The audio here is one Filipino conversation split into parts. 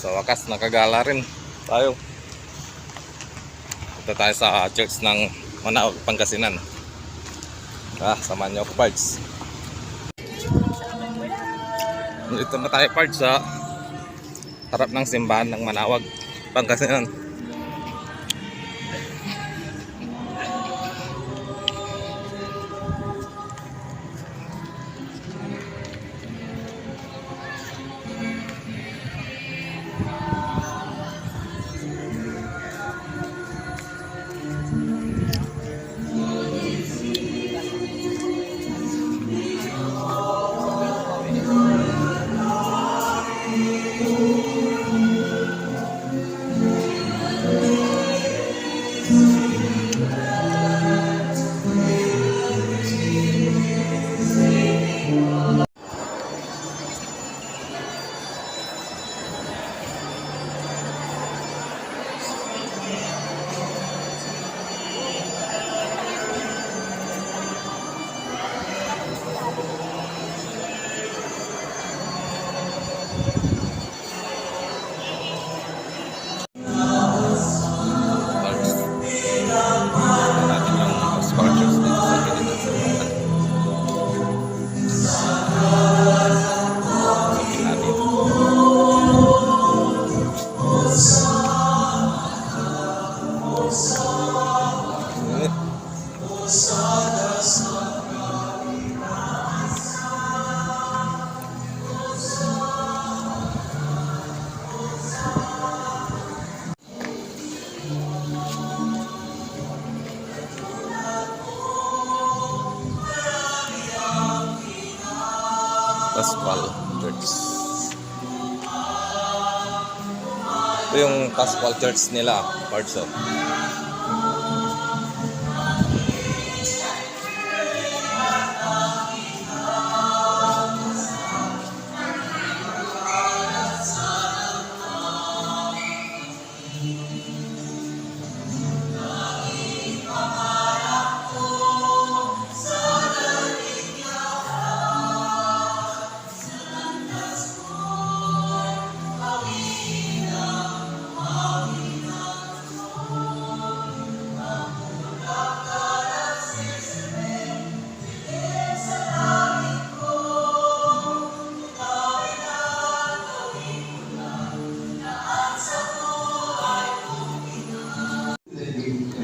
Sa wakas nakagala rin tayo. Punta tayo sa church ng Manaoag, Pangasinan. Samahan niyo ako, parts. Dito na tayo, parts, sa harap ng simbahan ng Manaoag, Pangasinan. Paschal Church. Ito yung Paschal Church nila, parts of.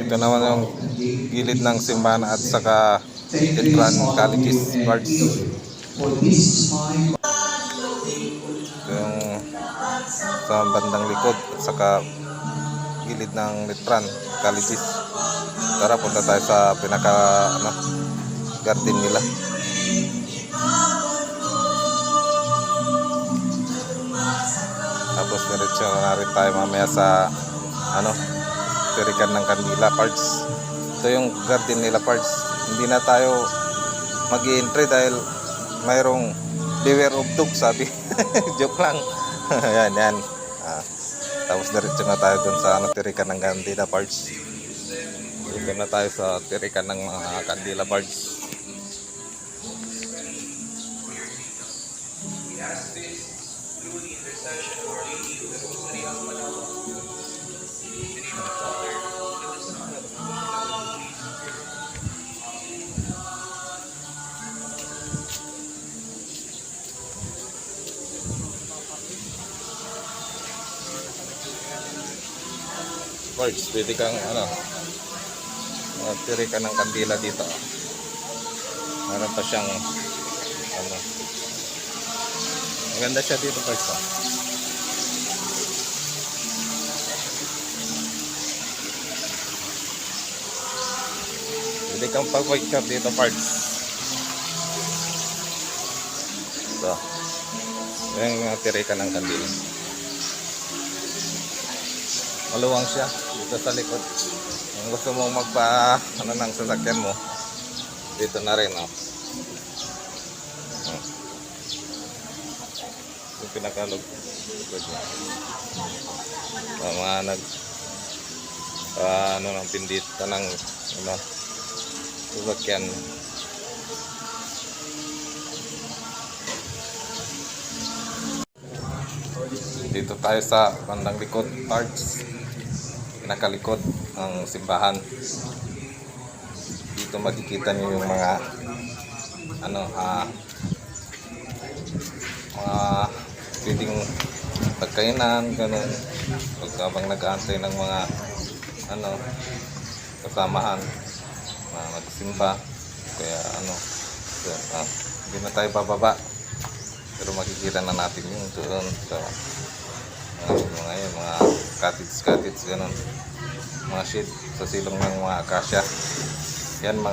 Ito naman yung gilid ng simbahan at saka Edran Colleges parts. Ito yung sa bandang likod at saka gilid ng Edran Colleges. Tara, punta tayo sa pinaka garden nila. Tapos diretso na rin tayo mamaya sa tirikan ng kandila, parts. Ito yung garden nila, parts. Hindi na tayo mag-i-entry dahil mayroong beware of dog, sabi. Joke lang. yan. Tapos diretso na tayo dun sa tirikan ng kandila, parts. Dito na tayo sa tirikan ng mga kandila, parts. Parts, pwede kang tiri ka ng kandila dito. Meron pa siyang maganda siya dito, parts. Pwede kang pag-wake up dito, parts. So, yung tiri ka ng kandila. Maluwang siya dito sa likod. Kung gusto mong magpa ng sasakyan mo, dito na rin. Yung pinakalog mga ng pindita ng sasakyan. Dito tayo sa bandang likod parts, pinakalikod ng simbahan. Dito makikita niyo yung mga mga pwedeng pagkainan, ganun, habang nag-aantay ng mga kasamahan na magsimba. Kaya hindi na tayo bababa, pero makikita na natin yung doon sa mga cottage ganun, mga shade sa silong ng mga akasya. Yan mga